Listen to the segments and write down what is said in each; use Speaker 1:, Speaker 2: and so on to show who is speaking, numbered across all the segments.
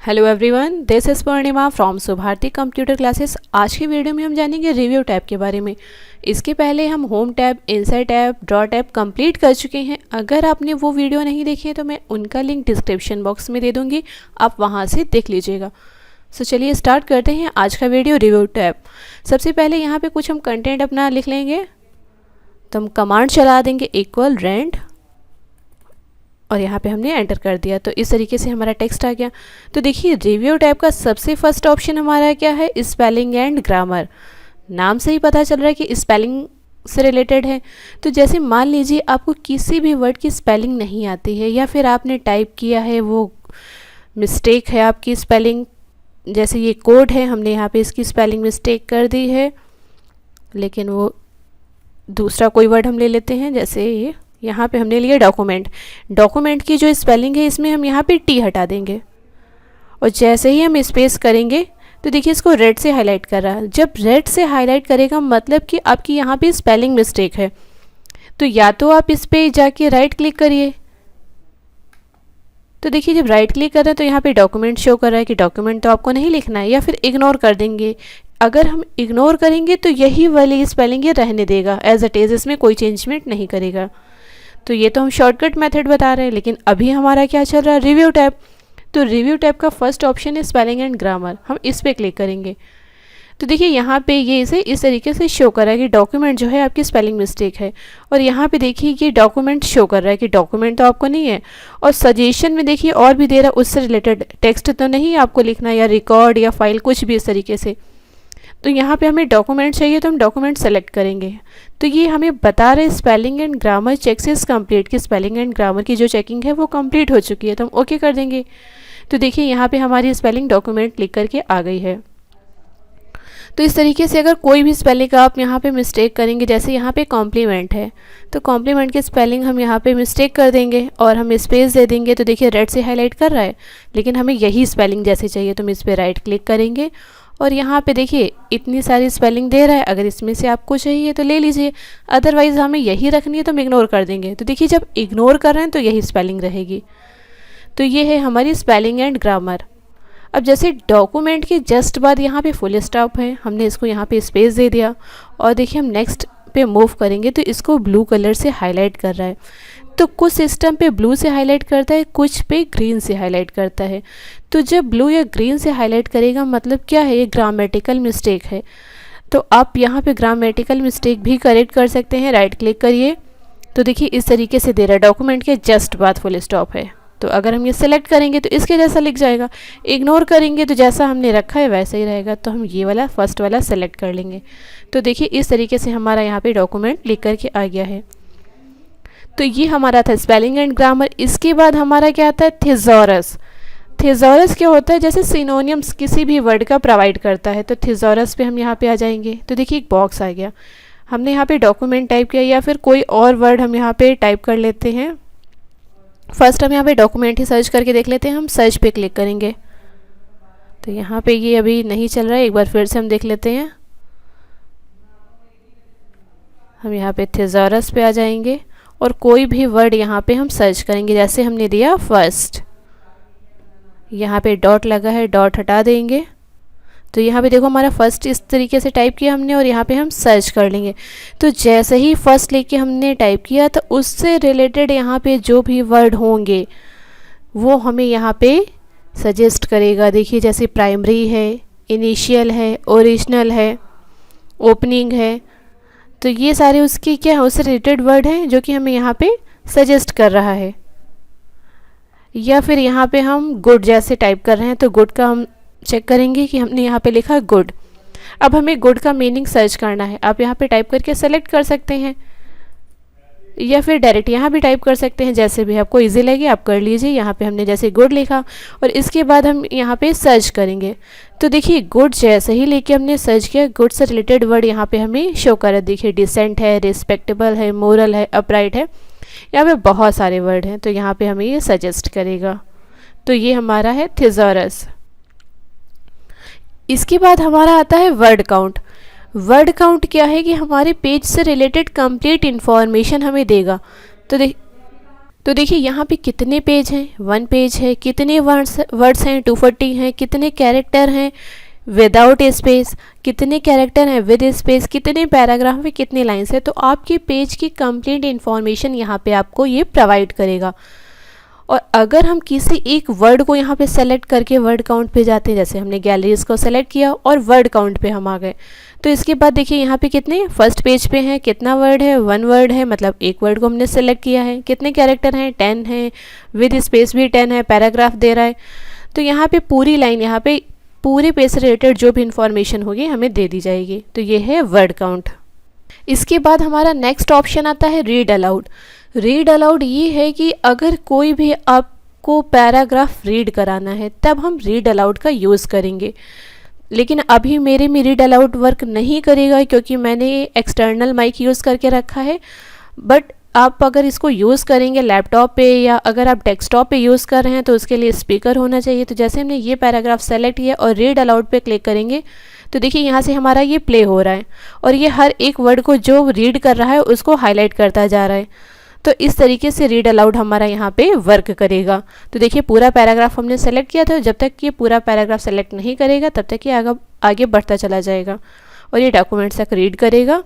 Speaker 1: Hello everyone, this is Purnima from Subharti computer classes. आज की video में हम जानेंगे रिव्यू टैब के बारे में। इसके पहले हम home tab, insert tab, draw tab complete कर चुके हैं। अगर आपने वो वीडियो नहीं देखी है तो मैं उनका लिंक डिस्क्रिप्शन बॉक्स में दे दूँगी, आप वहाँ से देख लीजिएगा। सो चलिए स्टार्ट करते हैं आज का वीडियो रिव्यू टैब। सबसे पहले यहाँ पर कुछ हम कंटेंट अपना लिख लेंगे, तो हम कमांड चला देंगे इक्वल रेंड और यहाँ पे हमने एंटर कर दिया, तो इस तरीके से हमारा टेक्स्ट आ गया। तो देखिए रिव्यू टैब का सबसे फर्स्ट ऑप्शन हमारा क्या है, स्पेलिंग एंड ग्रामर। नाम से ही पता चल रहा है कि स्पेलिंग से रिलेटेड है। तो जैसे मान लीजिए आपको किसी भी वर्ड की स्पेलिंग नहीं आती है या फिर आपने टाइप किया है वो मिस्टेक है आपकी स्पेलिंग, जैसे ये कोड है, हमने यहाँ पे इसकी स्पेलिंग मिस्टेक कर दी है, लेकिन वो दूसरा कोई वर्ड हम ले लेते हैं, जैसे ये यहाँ पे हमने लिया डॉक्यूमेंट। डॉक्यूमेंट की जो स्पेलिंग है इसमें हम यहाँ पे टी हटा देंगे और जैसे ही हम स्पेस करेंगे तो देखिए इसको रेड से हाईलाइट कर रहा है। जब रेड से हाईलाइट करेगा मतलब कि आपकी यहाँ पे स्पेलिंग मिस्टेक है, तो या तो आप इस पर जाके राइट क्लिक करिए। तो देखिए जब राइट क्लिक कर रहे हैं तो यहाँ पे डॉक्यूमेंट शो कर रहा है कि डॉक्यूमेंट तो आपको नहीं लिखना है, या फिर इग्नोर कर देंगे। अगर हम इग्नोर करेंगे तो यही वाली स्पेलिंग ये रहने देगा एज इट इज़, इसमें कोई चेंजमेंट नहीं करेगा। तो ये तो हम शॉर्टकट मेथड बता रहे हैं, लेकिन अभी हमारा क्या चल रहा है, रिव्यू टैब। तो रिव्यू टैब का फर्स्ट ऑप्शन है स्पेलिंग एंड ग्रामर, हम इस पर क्लिक करेंगे। तो देखिए यहाँ पे ये इसे इस तरीके से शो कर रहा है कि डॉक्यूमेंट जो है आपकी स्पेलिंग मिस्टेक है, और यहाँ पे देखिए ये डॉक्यूमेंट शो कर रहा है कि डॉक्यूमेंट तो आपको नहीं है। और सजेशन में देखिए और भी दे रहा है, उससे रिलेटेड टेक्स्ट तो नहीं आपको लिखना, या रिकॉर्ड या फाइल कुछ भी इस तरीके से। तो यहाँ पे हमें डॉक्यूमेंट चाहिए तो हम डॉक्यूमेंट सेलेक्ट करेंगे। तो ये हमें बता रहे spelling and grammar check is complete, की स्पेलिंग एंड ग्रामर की जो चेकिंग है वो कंप्लीट हो चुकी है, तो हम ओके कर देंगे। तो देखिए यहाँ पे हमारी स्पेलिंग डॉक्यूमेंट लिख करके आ गई है। तो इस तरीके से अगर कोई भी स्पेलिंग आप यहाँ पे मिस्टेक करेंगे, जैसे यहाँ पे कॉम्प्लीमेंट है तो कॉम्प्लीमेंट की स्पेलिंग हम यहाँ पे मिस्टेक कर देंगे और हम स्पेस दे देंगे, तो देखिए रेड से हाईलाइट कर रहा है, लेकिन हमें यही स्पेलिंग जैसे चाहिए तो हम इस पर राइट क्लिक करेंगे और यहाँ पे देखिए इतनी सारी स्पेलिंग दे रहा है। अगर इसमें से आपको चाहिए तो ले लीजिए, अदरवाइज़ हमें यही रखनी है तो हम इग्नोर कर देंगे। तो देखिए जब इग्नोर कर रहे हैं तो यही स्पेलिंग रहेगी। तो ये है हमारी स्पेलिंग एंड ग्रामर। अब जैसे डॉक्यूमेंट के जस्ट बाद यहाँ पे फुल स्टॉप है, हमने इसको यहाँ पे स्पेस दे दिया और देखिए हम नेक्स्ट पे मूव करेंगे तो इसको ब्लू कलर से हाईलाइट कर रहा है। तो कुछ सिस्टम पे ब्लू से हाईलाइट करता है, कुछ पे ग्रीन से हाईलाइट करता है। तो जब ब्लू या ग्रीन से हाईलाइट करेगा मतलब क्या है, ये ग्रामेटिकल मिस्टेक है। तो आप यहाँ पे ग्रामेटिकल मिस्टेक भी करेक्ट कर सकते हैं, राइट क्लिक करिए। तो देखिए इस तरीके से दे रहा है, डॉक्यूमेंट के जस्ट बाद फुल स्टॉप है। तो अगर हम ये सेलेक्ट करेंगे तो इसके जैसा लिख जाएगा, इग्नोर करेंगे तो जैसा हमने रखा है वैसा ही रहेगा। तो हम ये वाला फर्स्ट वाला सेलेक्ट कर लेंगे। तो देखिए इस तरीके से हमारा यहाँ पे डॉक्यूमेंट लिख करके आ गया है। तो ये हमारा था स्पेलिंग एंड ग्रामर। इसके बाद हमारा क्या आता है, थिज़ॉरस। थिज़ॉरस क्या होता है, जैसे सिनोनियम्स किसी भी वर्ड का प्रोवाइड करता है। तो थिज़ॉरस पे हम यहाँ पे आ जाएंगे। तो देखिए एक बॉक्स आ गया, हमने यहाँ पे डॉक्यूमेंट टाइप किया या फिर कोई और वर्ड हम यहाँ पे टाइप कर लेते हैं। फर्स्ट हम यहाँ पे डॉक्यूमेंट ही सर्च करके देख लेते हैं, हम सर्च पे क्लिक करेंगे। तो यहाँ पे ये अभी नहीं चल रहा है, एक बार फिर से हम देख लेते हैं। हम यहाँ पे थिज़ॉरस पे आ जाएंगे और कोई भी वर्ड यहाँ पे हम सर्च करेंगे, जैसे हमने दिया फर्स्ट, यहाँ पे डॉट लगा है, डॉट हटा देंगे। तो यहाँ पे देखो हमारा फर्स्ट इस तरीके से टाइप किया हमने और यहाँ पे हम सर्च कर लेंगे। तो जैसे ही फर्स्ट लेके हमने टाइप किया तो उससे रिलेटेड यहाँ पे जो भी वर्ड होंगे वो हमें यहाँ पे सजेस्ट करेगा। देखिए जैसे प्राइमरी है, इनिशियल है, ओरिजिनल है, ओपनिंग है, तो ये सारे उसके क्या है, उससे रिलेटेड वर्ड हैं जो कि हमें यहाँ पे सजेस्ट कर रहा है। या फिर यहाँ पे हम गुड जैसे टाइप कर रहे हैं तो गुड का हम चेक करेंगे कि हमने यहाँ पे लिखा गुड। अब हमें गुड का मीनिंग सर्च करना है, आप यहाँ पे टाइप करके सेलेक्ट कर सकते हैं या फिर डायरेक्ट यहाँ भी टाइप कर सकते हैं, जैसे भी आपको इजी लगे आप कर लीजिए। यहाँ पे हमने जैसे गुड लिखा और इसके बाद हम यहाँ पे सर्च करेंगे। तो देखिए गुड जैसे ही लेके हमने सर्च किया, गुड से रिलेटेड वर्ड यहाँ पे हमें शो कर रहा है। देखिए डिसेंट है, रिस्पेक्टेबल है, मोरल है, अपराइट है, यहाँ पे बहुत सारे वर्ड हैं, तो यहाँ पे हमें ये सजेस्ट करेगा। तो ये हमारा है थिज़ॉरस। इसके बाद हमारा आता है वर्ड काउंट। वर्ड काउंट क्या है कि हमारे पेज से रिलेटेड कंप्लीट इन्फॉर्मेशन हमें देगा। तो देखिए यहाँ पे कितने पेज हैं, 1 पेज है, कितने वर्ड्स हैं, 240 हैं, कितने कैरेक्टर हैं विदाउट स्पेस, कितने कैरेक्टर हैं विद स्पेस, कितने पैराग्राफ में कितने लाइन्स है। तो आपके पेज की कंप्लीट इन्फॉर्मेशन यहाँ पे आपको ये प्रोवाइड करेगा। और अगर हम किसी एक वर्ड को यहाँ पे सेलेक्ट करके वर्ड काउंट पे जाते हैं, जैसे हमने गैलरीज को सेलेक्ट किया और वर्ड काउंट पे हम आ गए, तो इसके बाद देखिए यहाँ पे कितने फर्स्ट पेज पे हैं, कितना वर्ड है, 1 वर्ड है, मतलब एक वर्ड को हमने सेलेक्ट किया है, कितने कैरेक्टर हैं, 10 हैं, विद स्पेस भी 10 है, पैराग्राफ दे रहा है। तो यहाँ पे पूरी लाइन, यहाँ पे पूरे पेज से रिलेटेड जो भी इंफॉर्मेशन होगी हमें दे दी जाएगी। तो ये है वर्ड काउंट। इसके बाद हमारा नेक्स्ट ऑप्शन आता है रीड अलाउड। रीड अलाउड ये है कि अगर कोई भी आपको पैराग्राफ रीड कराना है तब हम रीड अलाउड का यूज़ करेंगे। लेकिन अभी मेरे में रीड अलाउड वर्क नहीं करेगा क्योंकि मैंने एक्सटर्नल माइक यूज़ करके रखा है। बट आप अगर इसको यूज़ करेंगे लैपटॉप पे या अगर आप डेस्कटॉप पे यूज़ कर रहे हैं तो उसके लिए स्पीकर होना चाहिए। तो जैसे हमने ये पैराग्राफ सेलेक्ट किया और रीड अलाउड पे क्लिक करेंगे तो देखिए यहाँ से हमारा ये प्ले हो रहा है और ये हर एक वर्ड को जो रीड कर रहा है उसको हाईलाइट करता जा रहा है। तो इस तरीके से रीड अलाउड हमारा यहाँ पे वर्क करेगा। तो देखिए पूरा पैराग्राफ हमने सेलेक्ट किया था, जब तक ये पूरा पैराग्राफ सेलेक्ट नहीं करेगा तब तक ये आगे बढ़ता चला जाएगा और ये डॉक्यूमेंट्स तक रीड करेगा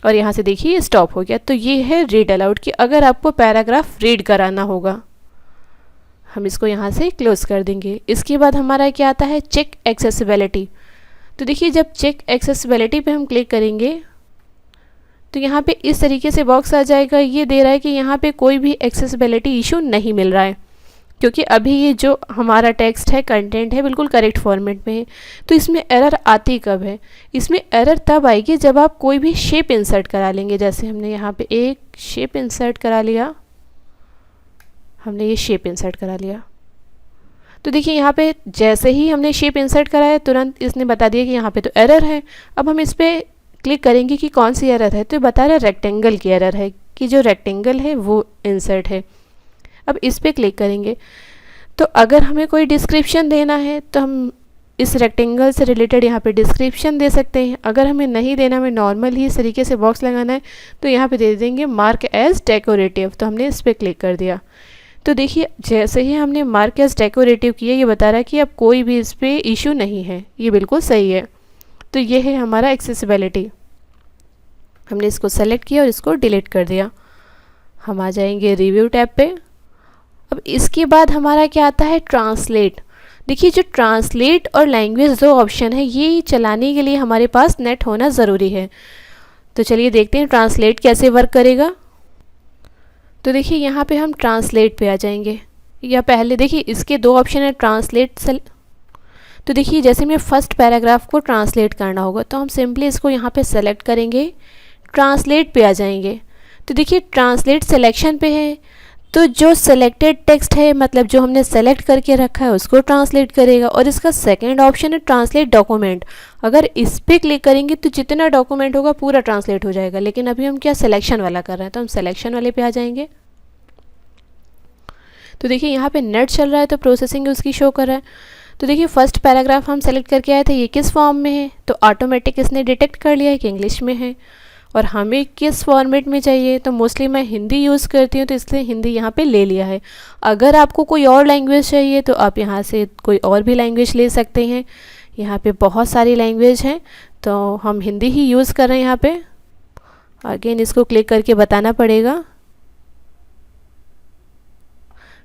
Speaker 1: और यहाँ से देखिए स्टॉप हो गया। तो ये है रीड अलाउड कि अगर आपको पैराग्राफ रीड कराना होगा। हम इसको यहाँ से क्लोज कर देंगे। इसके बाद हमारा क्या आता है चेक एक्सेसिबिलिटी। तो देखिए जब चेक एक्सेसिबिलिटी पे हम क्लिक करेंगे तो यहाँ पे इस तरीके से बॉक्स आ जाएगा। ये दे रहा है कि यहाँ पे कोई भी एक्सेसिबिलिटी इशू नहीं मिल रहा है क्योंकि अभी ये जो हमारा टेक्स्ट है, कंटेंट है, बिल्कुल करेक्ट फॉर्मेट में है। तो इसमें एरर आती कब है? इसमें एरर तब आएगी जब आप कोई भी शेप इंसर्ट करा लेंगे। जैसे हमने यहाँ पे एक शेप इंसर्ट करा लिया, हमने ये शेप इंसर्ट करा लिया। तो देखिए यहाँ पे जैसे ही हमने शेप इंसर्ट कराया तुरंत इसने बता दिया कि यहाँ पे तो एरर है। अब हम इस पर क्लिक करेंगे कि कौन सी एरर है, तो बता रहा है रेक्टेंगल की एरर है कि जो रेक्टेंगल है वो इंसर्ट है। अब इस पर क्लिक करेंगे तो अगर हमें कोई डिस्क्रिप्शन देना है तो हम इस रेक्टेंगल से रिलेटेड यहाँ पे डिस्क्रिप्शन दे सकते हैं। अगर हमें नहीं देना, हमें नॉर्मल ही इस तरीके से बॉक्स लगाना है तो यहाँ पे दे देंगे मार्क एज डेकोरेटिव। तो हमने इस पर क्लिक कर दिया। तो देखिए जैसे ही हमने मार्क एज डेकोरेटिव किया ये बता रहा है कि अब कोई भी इस पर इशू नहीं है, ये बिल्कुल सही है। तो ये है हमारा एक्सेसिबिलिटी। हमने इसको सेलेक्ट किया और इसको डिलीट कर दिया। हम आ जाएंगे रिव्यू टैब पे। अब इसके बाद हमारा क्या आता है ट्रांसलेट। देखिए जो ट्रांसलेट और लैंग्वेज दो ऑप्शन है ये चलाने के लिए हमारे पास नेट होना ज़रूरी है। तो चलिए देखते हैं ट्रांसलेट कैसे वर्क करेगा। तो देखिए यहाँ पे हम ट्रांसलेट पे आ जाएंगे या पहले देखिए इसके 2 ऑप्शन है ट्रांसलेट। तो देखिए जैसे मैं फर्स्ट पैराग्राफ को ट्रांसलेट करना होगा तो हम सिंपली इसको यहाँ पे सेलेक्ट करेंगे, ट्रांसलेट पे आ जाएंगे। तो देखिए ट्रांसलेट सिलेक्शन पे है तो जो सेलेक्टेड टेक्स्ट है मतलब जो हमने सेलेक्ट करके रखा है उसको ट्रांसलेट करेगा। और इसका सेकंड ऑप्शन है ट्रांसलेट डॉक्यूमेंट। अगर इस पर क्लिक करेंगे तो जितना डॉक्यूमेंट होगा पूरा ट्रांसलेट हो जाएगा। लेकिन अभी हम क्या सिलेक्शन वाला कर रहे हैं तो हम सिलेक्शन वाले पे आ जाएंगे। तो देखिए यहाँ पे नेट चल रहा है तो प्रोसेसिंग उसकी शो कर रहा है। तो देखिए फर्स्ट पैराग्राफ हम सेलेक्ट करके आए थे, ये किस फॉर्म में है तो ऑटोमेटिक इसने डिटेक्ट कर लिया है कि इंग्लिश में है। और हमें किस फॉर्मेट में चाहिए तो मोस्टली मैं हिंदी यूज़ करती हूँ तो इसलिए हिंदी यहाँ पे ले लिया है। अगर आपको कोई और लैंग्वेज चाहिए तो आप यहाँ से कोई और भी लैंग्वेज ले सकते हैं। यहाँ पे बहुत सारी लैंग्वेज हैं तो हम हिंदी ही यूज़ कर रहे हैं। यहाँ पे अगेन इसको क्लिक करके बताना पड़ेगा।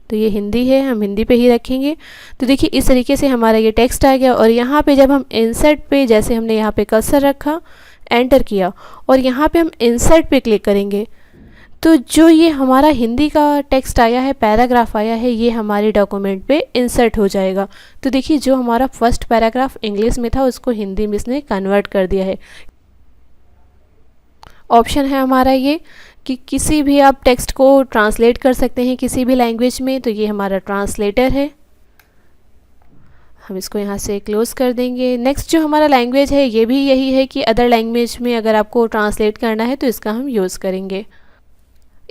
Speaker 1: तो ये हिंदी है, हम हिंदी पे ही रखेंगे। तो देखिए इस तरीके से हमारा ये टेक्स्ट आ गया। और यहाँ पे जब हम इंसर्ट पे जैसे हमने यहाँ पे कर्सर रखा, एंटर किया और यहाँ पे हम इंसर्ट पे क्लिक करेंगे तो जो ये हमारा हिंदी का टेक्स्ट आया है, पैराग्राफ आया है, ये हमारे डॉक्यूमेंट पे इंसर्ट हो जाएगा। तो देखिए जो हमारा फर्स्ट पैराग्राफ इंग्लिश में था उसको हिंदी में इसने कन्वर्ट कर दिया है। ऑप्शन है हमारा ये कि किसी भी आप टेक्स्ट को ट्रांसलेट कर सकते हैं किसी भी लैंग्वेज में। तो ये हमारा ट्रांसलेटर है, हम इसको यहाँ से क्लोज कर देंगे। नेक्स्ट जो हमारा लैंग्वेज है ये भी यही है कि अदर लैंग्वेज में अगर आपको ट्रांसलेट करना है तो इसका हम यूज़ करेंगे।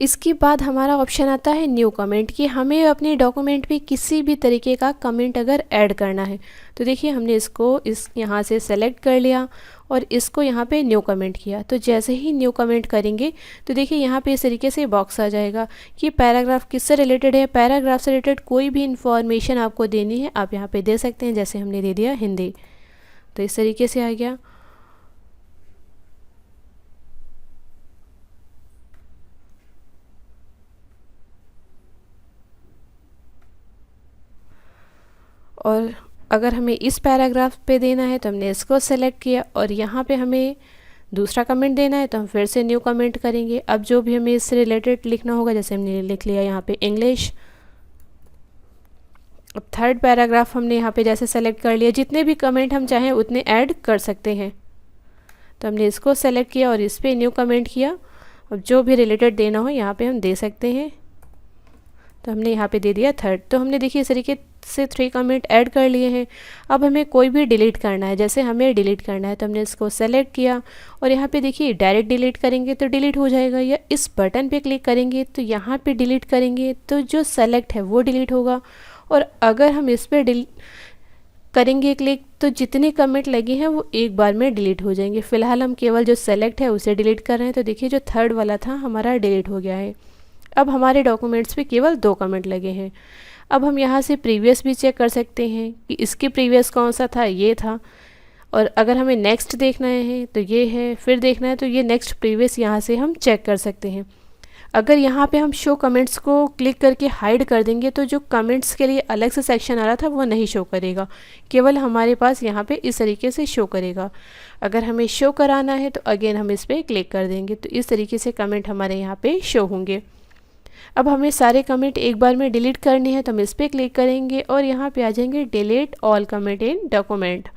Speaker 1: इसके बाद हमारा ऑप्शन आता है न्यू कमेंट, कि हमें अपने डॉक्यूमेंट में किसी भी तरीके का कमेंट अगर ऐड करना है। तो देखिए हमने इसको यहाँ से सेलेक्ट कर लिया और इसको यहाँ पे न्यू कमेंट किया। तो जैसे ही न्यू कमेंट करेंगे तो देखिए यहाँ पे इस तरीके से बॉक्स आ जाएगा कि पैराग्राफ किससे रिलेटेड है। पैराग्राफ से रिलेटेड कोई भी इंफॉर्मेशन आपको देनी है आप यहाँ पे दे सकते हैं, जैसे हमने दे दिया हिंदी। तो इस तरीके से आ गया। और अगर हमें इस पैराग्राफ पे देना है तो हमने इसको सेलेक्ट किया और यहाँ पे हमें दूसरा कमेंट देना है तो हम फिर से न्यू कमेंट करेंगे। अब जो भी हमें इससे रिलेटेड लिखना होगा, जैसे हमने लिख लिया यहाँ पे इंग्लिश। अब थर्ड पैराग्राफ हमने यहाँ पे जैसे सेलेक्ट कर लिया, जितने भी कमेंट हम चाहें उतने ऐड कर सकते हैं। तो हमने इसको सेलेक्ट किया और इस पर न्यू कमेंट किया। अब जो भी रिलेटेड देना हो यहाँ पे हम दे सकते हैं। तो हमने यहाँ पे दे दिया थर्ड। तो हमने देखिए इस तरीके से 3 कमेंट ऐड कर लिए हैं। अब हमें कोई भी डिलीट करना है, जैसे हमें डिलीट करना है तो हमने इसको सेलेक्ट किया और यहाँ पे देखिए डायरेक्ट डिलीट करेंगे तो डिलीट हो जाएगा, या इस बटन पे क्लिक करेंगे तो यहाँ पे डिलीट करेंगे तो जो सेलेक्ट है वो डिलीट होगा। और अगर हम इस पर करेंगे क्लिक तो जितने कमेंट लगे हैं वो एक बार में डिलीट हो जाएंगे। फ़िलहाल हम केवल जो सेलेक्ट है उसे डिलीट कर रहे हैं। तो देखिए जो थर्ड वाला था हमारा डिलीट हो गया है। अब हमारे डॉक्यूमेंट्स पे केवल 2 कमेंट लगे हैं। अब हम यहाँ से प्रीवियस भी चेक कर सकते हैं कि इसके प्रीवियस कौन सा था, ये था। और अगर हमें नेक्स्ट देखना है तो ये है, फिर देखना है तो ये नेक्स्ट प्रीवियस यहाँ से हम चेक कर सकते हैं। अगर यहाँ पे हम शो कमेंट्स को क्लिक करके हाइड कर देंगे तो जो कमेंट्स के लिए अलग से सेक्शन आ रहा था वो नहीं शो करेगा, केवल हमारे पास यहाँ पे इस तरीके से शो करेगा। अगर हमें शो कराना है तो अगेन हम इस पर क्लिक कर देंगे तो इस तरीके से कमेंट हमारे यहाँ पे शो होंगे। अब हमें सारे कमेंट एक बार में डिलीट करने हैं तो हम इस पर क्लिक करेंगे और यहाँ पे आ जाएंगे delete all comment in document.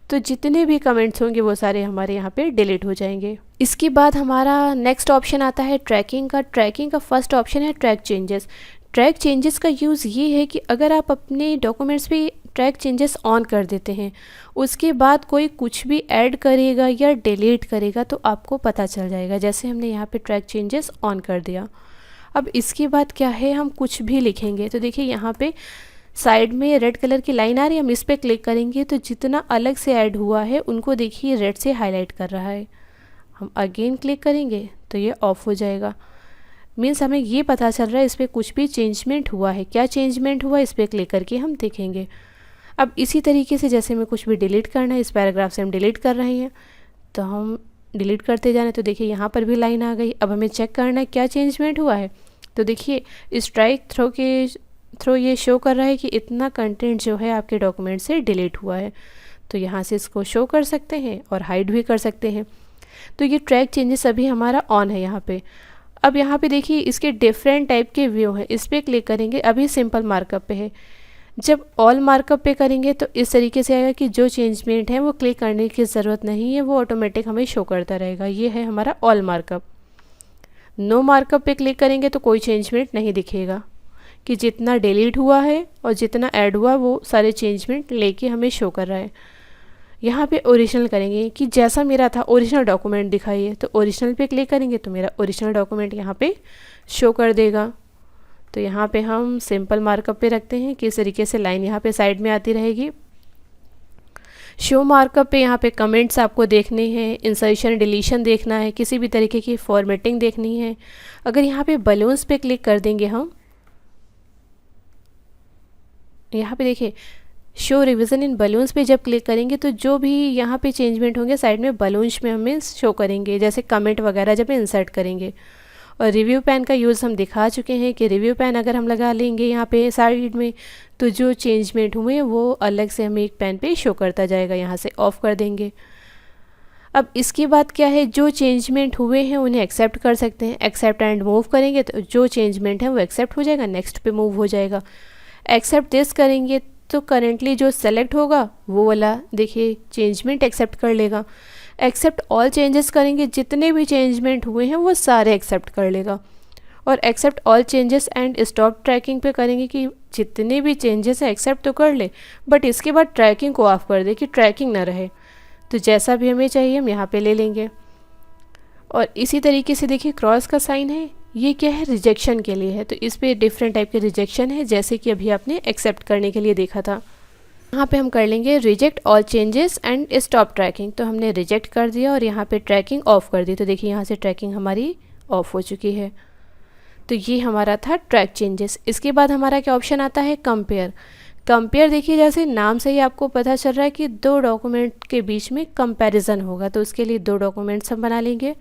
Speaker 1: तो जितने भी कमेंट्स होंगे वो सारे हमारे यहाँ पे डिलीट हो जाएंगे। इसके बाद हमारा नेक्स्ट ऑप्शन आता है ट्रैकिंग का। ट्रैकिंग का फर्स्ट ऑप्शन है ट्रैक चेंजेस। ट्रैक चेंजेस का यूज़ ये है कि अगर आप अपने डॉक्यूमेंट्स पे ट्रैक चेंजेस ऑन कर देते हैं, उसके बाद कोई कुछ भी ऐड करेगा या डिलीट करेगा तो आपको पता चल जाएगा। जैसे हमने यहाँ पे ट्रैक चेंजेस ऑन कर दिया। अब इसके बाद क्या है, हम कुछ भी लिखेंगे तो देखिए यहाँ पे साइड में रेड कलर की लाइन आ रही है, हम इस पर क्लिक करेंगे तो जितना अलग से ऐड हुआ है उनको देखिए रेड से हाईलाइट कर रहा है। हम अगेन क्लिक करेंगे तो ये ऑफ हो जाएगा। मीन्स हमें ये पता चल रहा है इस पर कुछ भी चेंजमेंट हुआ है। क्या चेंजमेंट हुआ इस पर क्लिक करके हम देखेंगे। अब इसी तरीके से जैसे हमें कुछ भी डिलीट करना है, इस पैराग्राफ से हम डिलीट कर रहे हैं तो हम डिलीट करते जाना तो देखिए यहाँ पर भी लाइन आ गई। अब हमें चेक करना है क्या चेंजमेंट हुआ है। तो देखिए स्ट्राइक थ्रो ये शो कर रहा है कि इतना कंटेंट जो है आपके डॉक्यूमेंट से डिलीट हुआ है। तो यहाँ से इसको शो कर सकते हैं और हाइड भी कर सकते हैं। तो ये ट्रैक चेंजेस अभी हमारा ऑन है यहाँ पे। अब यहाँ पे देखिए इसके डिफरेंट टाइप के व्यू हैं, इस पर क्लिक करेंगे। अभी सिंपल मार्कअप पे है, जब ऑल मार्कअप पे करेंगे तो इस तरीके से आएगा कि जो चेंजमेंट है वो क्लिक करने की ज़रूरत नहीं है, वो ऑटोमेटिक हमें शो करता रहेगा। ये है हमारा ऑल मार्कअप। नो मार्कअप पे क्लिक करेंगे तो कोई चेंजमेंट नहीं दिखेगा, कि जितना डिलीट हुआ है और जितना ऐड हुआ वो सारे चेंजमेंट लेके हमें शो कर रहा है। यहाँ पे ओरिजिनल करेंगे कि जैसा मेरा था ओरिजिनल डॉक्यूमेंट दिखाइए, तो ओरिजिनल पे क्लिक करेंगे तो मेरा ओरिजिनल डॉक्यूमेंट यहाँ पे शो कर देगा। तो यहाँ पे हम सिंपल मार्कअप पे रखते हैं कि इस तरीके से लाइन यहाँ पे साइड में आती रहेगी। शो मार्कअप पे यहाँ पे कमेंट्स आपको देखने हैं, इंसर्शन डिलीशन देखना है, किसी भी तरीके की फॉर्मेटिंग देखनी है। अगर यहाँ पे बलून्स पे क्लिक कर देंगे हम, यहाँ पे देखिए शो रिवीजन इन बलून्स पे जब क्लिक करेंगे तो जो भी यहाँ पे चेंजमेंट होंगे साइड में बलून्स में हमें शो करेंगे, जैसे कमेंट वगैरह जब इंसर्ट करेंगे। और रिव्यू पैन का यूज़ हम दिखा चुके हैं कि रिव्यू पैन अगर हम लगा लेंगे यहाँ पे साइड में तो जो चेंजमेंट हुए वो अलग से हमें एक पैन पे शो करता जाएगा। यहाँ से ऑफ कर देंगे। अब इसके बाद क्या है, जो चेंजमेंट हुए हैं उन्हें एक्सेप्ट कर सकते हैं। एक्सेप्ट एंड मूव करेंगे तो जो चेंजमेंट है वो एक्सेप्ट हो जाएगा, नेक्स्ट पे मूव हो जाएगा। एक्सेप्ट दिस करेंगे तो करेंटली जो सेलेक्ट होगा वो वाला देखिए चेंजमेंट एक्सेप्ट कर लेगा। एक्सेप्ट ऑल चेंजेस करेंगे, जितने भी चेंजमेंट हुए हैं वो सारे एक्सेप्ट कर लेगा। और accept all changes and stop tracking पे करेंगे कि जितने भी चेंजेस हैं एक्सेप्ट तो कर ले, बट इसके बाद ट्रैकिंग को ऑफ कर दे कि ट्रैकिंग ना रहे। तो जैसा भी हमें चाहिए हम यहाँ पे ले लेंगे। और इसी तरीके से देखिए क्रॉस का साइन है, ये क्या है, रिजेक्शन के लिए है। तो इस पे डिफरेंट टाइप के रिजेक्शन है, जैसे कि अभी आपने एक्सेप्ट करने के लिए देखा था। यहाँ पे हम कर लेंगे reject all changes and stop tracking. तो हमने रिजेक्ट कर दिया और यहाँ पे ट्रैकिंग ऑफ कर दी। तो देखिए यहाँ से ट्रैकिंग हमारी ऑफ हो चुकी है। तो ये हमारा था ट्रैक चेंजेस। इसके बाद हमारा क्या ऑप्शन आता है, कंपेयर। कंपेयर देखिए, जैसे नाम से ही आपको पता चल रहा है कि दो डॉक्यूमेंट के बीच में कंपैरिजन होगा। तो उसके लिए दो डॉक्यूमेंट्स हम बना लेंगे।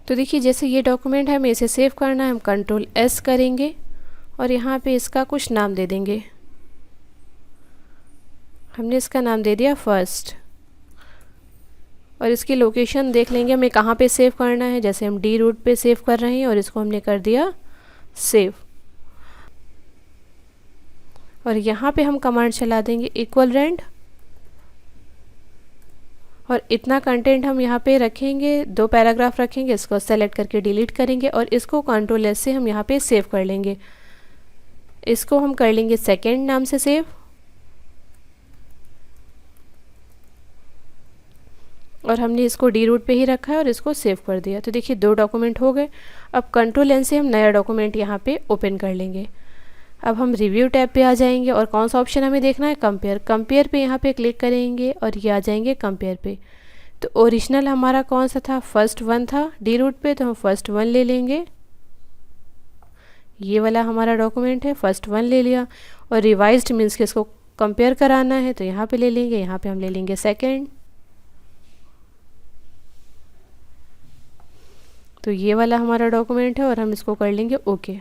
Speaker 1: तो देखिए जैसे ये डॉक्यूमेंट है, हमें इसे सेव करना है, हम कंट्रोल एस करेंगे और यहाँ पे इसका कुछ नाम दे देंगे। हमने इसका नाम दे दिया फर्स्ट, और इसकी लोकेशन देख लेंगे हमें कहाँ पे सेव करना है। जैसे हम डी रूट पे सेव कर रहे हैं और इसको हमने कर दिया सेव, और यहाँ पे हम कमांड चला देंगे इक्वल रेंड, और इतना कंटेंट हम यहाँ पे रखेंगे, 2 पैराग्राफ रखेंगे। इसको सेलेक्ट करके डिलीट करेंगे और इसको कंट्रोल एस से हम यहाँ पे सेव कर लेंगे। इसको हम कर लेंगे सेकेंड नाम से सेव, और हमने इसको डी रूट पे ही रखा है और इसको सेव कर दिया। तो देखिए 2 डॉक्यूमेंट हो गए। अब कंट्रोल एन से हम नया डॉक्यूमेंट यहाँ पे ओपन कर लेंगे। अब हम रिव्यू टैब पे आ जाएंगे और कौन सा ऑप्शन हमें देखना है, कंपेयर। कंपेयर पे यहाँ पे क्लिक करेंगे और ये आ जाएंगे कंपेयर पे। तो ओरिजिनल हमारा कौन सा था, फर्स्ट वन था डी रूट पे, तो हम फर्स्ट वन ले लेंगे। ये वाला हमारा डॉक्यूमेंट है, फर्स्ट वन ले लिया। और रिवाइज्ड मीन्स कि इसको कंपेयर कराना है, तो यहाँ पे ले लेंगे। यहाँ पे हम ले लेंगे सेकेंड। तो ये वाला हमारा डॉक्यूमेंट है और हम इसको कर लेंगे ओके।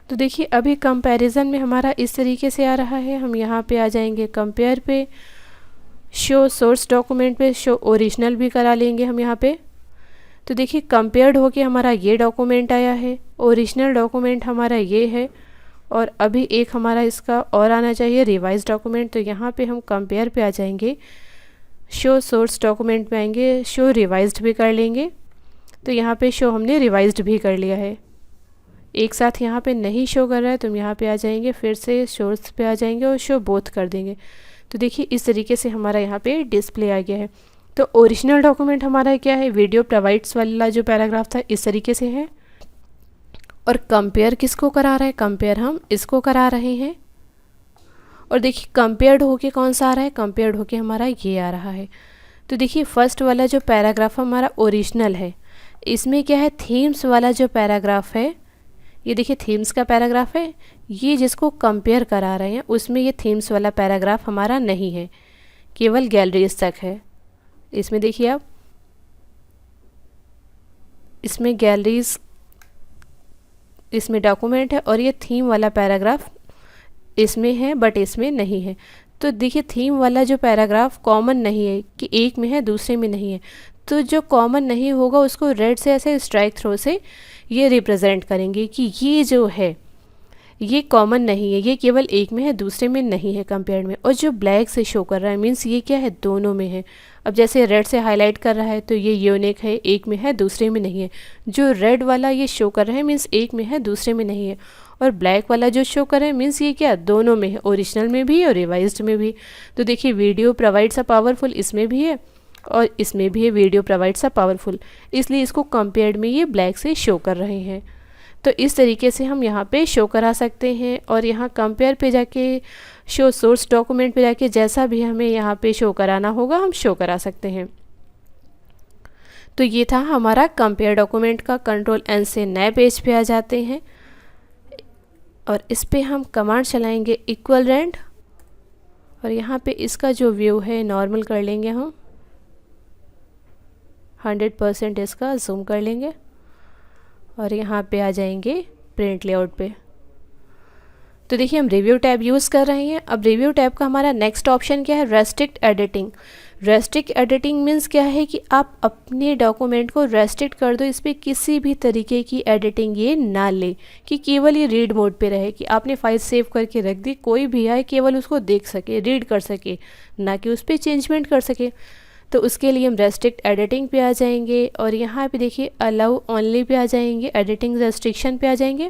Speaker 1: तो देखिए अभी कंपैरिजन में हमारा इस तरीके से आ रहा है। हम यहाँ पे आ जाएंगे कंपेयर पे, शो सोर्स डॉक्यूमेंट पे शो ओरिजिनल भी करा लेंगे हम यहाँ पे। तो देखिए कंपेयर्ड होके हमारा ये डॉक्यूमेंट आया है, ओरिजिनल डॉक्यूमेंट हमारा ये है, और अभी एक हमारा इसका और आना चाहिए रिवाइज डॉक्यूमेंट। तो यहाँ पे हम कंपेयर पे आ जाएंगे, शो सोर्स डॉक्यूमेंट पे आएंगे, शो रिवाइज्ड भी कर लेंगे। तो यहाँ पे शो हमने रिवाइज्ड भी कर लिया है। एक साथ यहाँ पे नहीं शो कर रहा है तो हम यहाँ पे आ जाएंगे, फिर से शोर्स पे आ जाएंगे और शो बोथ कर देंगे। तो देखिए इस तरीके से हमारा यहाँ पे डिस्प्ले आ गया है। तो ओरिजिनल डॉक्यूमेंट हमारा क्या है, वीडियो प्रोवाइड्स वाला जो पैराग्राफ था इस तरीके से है। और कंपेयर किसको करा रहा है, कंपेयर हम इसको करा रहे हैं। और देखिए कंपेयर्ड होके कौन सा आ रहा है, कंपेयर्ड होके हमारा ये आ रहा है। तो देखिए फर्स्ट वाला जो पैराग्राफ हमारा ओरिजिनल है, इसमें क्या है, थीम्स वाला जो पैराग्राफ है, ये देखिए थीम्स का पैराग्राफ है। ये जिसको कंपेयर करा रहे हैं उसमें ये थीम्स वाला पैराग्राफ हमारा नहीं है, केवल गैलरीज तक है। इसमें देखिए आप, इसमें गैलरीज, इसमें डॉक्यूमेंट है और ये थीम वाला पैराग्राफ इसमें है बट इसमें नहीं है। तो देखिए थीम वाला जो पैराग्राफ कॉमन नहीं है कि एक में है दूसरे में नहीं है। तो जो कॉमन नहीं होगा उसको रेड से ऐसे स्ट्राइक थ्रो से ये रिप्रेजेंट करेंगे कि ये जो है ये कॉमन नहीं है, ये केवल एक में है दूसरे में नहीं है कंपेयर में। और जो ब्लैक से शो कर रहा है मीन्स ये क्या है, दोनों में है। अब जैसे रेड से हाईलाइट कर रहा है तो ये यूनिक है, एक में है दूसरे में नहीं है। जो रेड वाला ये शो कर रहा है मीन्स एक में है दूसरे में नहीं है। और ब्लैक वाला जो शो कर रहा है मीन्स ये क्या, दोनों में है, ओरिजिनल में भी और रिवाइज्ड में भी। तो देखिए वीडियो प्रोवाइड्स अ पावरफुल इसमें भी है और इसमें भी है, वीडियो प्रोवाइड्स अ पावरफुल, इसलिए इसको कंपेयर्ड में ये ब्लैक से शो कर रहे हैं। तो इस तरीके से हम यहाँ पे शो करा सकते हैं। और यहाँ कंपेयर पे जाके, शो सोर्स डॉक्यूमेंट पे जाके जैसा भी हमें यहाँ पे शो कराना होगा हम शो करा सकते हैं। तो ये था हमारा कंपेयर डॉक्यूमेंट का। कंट्रोल एन से नए पेज पे आ जाते हैं और इस पे हम कमांड चलाएंगे इक्वल रेंड, और यहाँ पे इसका जो व्यू है नॉर्मल कर लेंगे, हम 100% इसका जूम कर लेंगे और यहाँ पे आ जाएंगे प्रिंट लेआउट पे। तो देखिए हम रिव्यू टैब यूज़ कर रहे हैं। अब रिव्यू टैब का हमारा नेक्स्ट ऑप्शन क्या है, restrict editing. Restrict editing means क्या है कि आप अपने डॉक्यूमेंट को रेस्ट्रिक्ट कर दो, इस पर किसी भी तरीके की एडिटिंग ये ना ले, कि केवल ये रीड मोड पे रहे, कि आपने फाइल सेव करके रख दी, कोई भी आए केवल उसको देख सके, रीड कर सके, ना कि उस पर चेंजमेंट कर सके। तो उसके लिए हम रेस्ट्रिक्ट एडिटिंग पे आ जाएंगे और यहाँ पे देखिए अलाउ ओनली पे आ जाएंगे, एडिटिंग रेस्ट्रिक्शन पे आ जाएंगे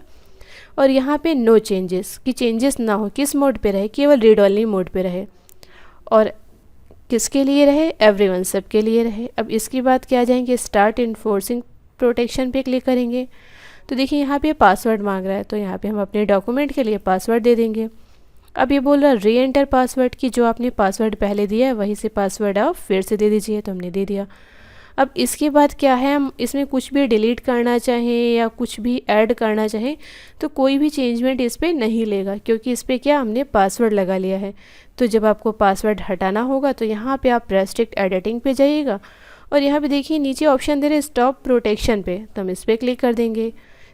Speaker 1: और यहाँ पे नो चेंजेस, कि चेंजेस ना हो, किस मोड पे रहे, केवल रीड ओनली मोड पे रहे। और किसके लिए रहे, एवरीवन, सबके लिए रहे। अब इसके बाद क्या जाएंगे, स्टार्ट इन्फोर्सिंग प्रोटेक्शन पे क्लिक करेंगे। तो देखिए यहाँ पे पासवर्ड मांग रहा है, तो यहाँ पे हम अपने डॉक्यूमेंट के लिए पासवर्ड दे देंगे। अब ये बोल रहा है री एंटर पासवर्ड, की जो आपने पासवर्ड पहले दिया है वही से पासवर्ड आप फिर से दे दीजिए, तो हमने दे दिया। अब इसके बाद क्या है, हम इसमें कुछ भी डिलीट करना चाहें या कुछ भी ऐड करना चाहें तो कोई भी चेंजमेंट इस पर नहीं लेगा, क्योंकि इस पर क्या हमने पासवर्ड लगा लिया है। तो जब आपको पासवर्ड हटाना होगा तो यहाँ पे आप रेस्ट्रिक्ट एडिटिंग पे जाइएगा और यहाँ पे देखिए नीचे ऑप्शन दे रहे स्टॉप प्रोटेक्शन पे, तो हम इस पर क्लिक कर देंगे।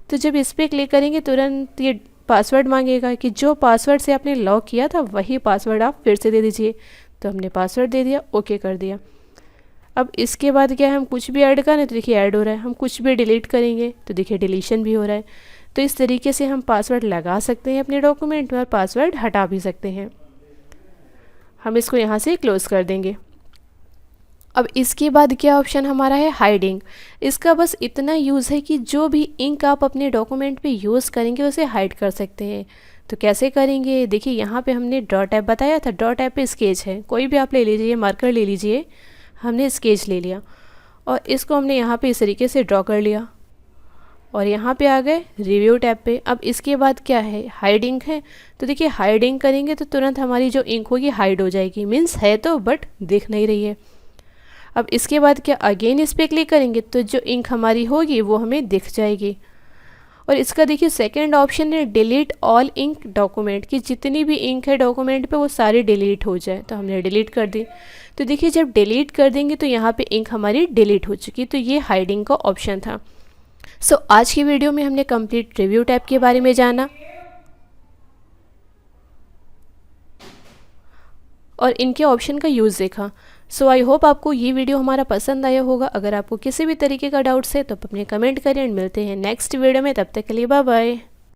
Speaker 1: तो जब इस पर क्लिक करेंगे तुरंत ये पासवर्ड मांगेगा कि जो पासवर्ड से आपने लॉक किया था वही पासवर्ड आप फिर से दे दीजिए, तो हमने पासवर्ड दे दिया, ओके कर दिया। अब इसके बाद क्या है, हम कुछ भी ऐड करें तो देखिए ऐड हो रहा है, हम कुछ भी डिलीट करेंगे तो देखिए डिलीशन भी हो रहा है। तो इस तरीके से हम पासवर्ड लगा सकते हैं अपने डॉक्यूमेंट में और पासवर्ड हटा भी सकते हैं। हम इसको यहाँ से क्लोज़ कर देंगे। अब इसके बाद क्या ऑप्शन हमारा है, हाइडिंग। इसका बस इतना यूज़ है कि जो भी इंक आप अपने डॉक्यूमेंट पे यूज़ करेंगे उसे हाइड कर सकते हैं। तो कैसे करेंगे, देखिए यहाँ पे हमने डॉट ऐप बताया था, डॉट ऐप पे स्केच है, कोई भी आप ले लीजिए, मार्कर ले लीजिए, हमने स्केच ले लिया और इसको हमने यहाँ पे इस तरीके से ड्रॉ कर लिया और यहाँ पे आ गए रिव्यू टैब पे। अब इसके बाद क्या है, हाइडिंग है, तो देखिए हाइडिंग करेंगे तो तुरंत हमारी जो इंक होगी हाइड हो जाएगी, मीन्स है तो बट दिख नहीं रही है। अब इसके बाद क्या, अगेन इस पर क्लिक करेंगे तो जो इंक हमारी होगी वो हमें दिख जाएगी। और इसका देखिए सेकंड ऑप्शन है डिलीट ऑल इंक डॉक्यूमेंट, की जितनी भी इंक है डॉक्यूमेंट पे वो सारी डिलीट हो जाए, तो हमने डिलीट कर दी। तो देखिए जब डिलीट कर देंगे तो यहाँ पे इंक हमारी डिलीट हो चुकी, तो ये हाइडिंग का ऑप्शन था। सो आज की वीडियो में हमने कंप्लीट रिव्यू टैब के बारे में जाना और इनके ऑप्शन का यूज़ देखा। सो आई होप आपको ये वीडियो हमारा पसंद आया होगा। अगर आपको किसी भी तरीके का डाउट्स है तो आप अपने कमेंट करें एंड मिलते हैं नेक्स्ट वीडियो में, तब तक के लिए बाय बाय।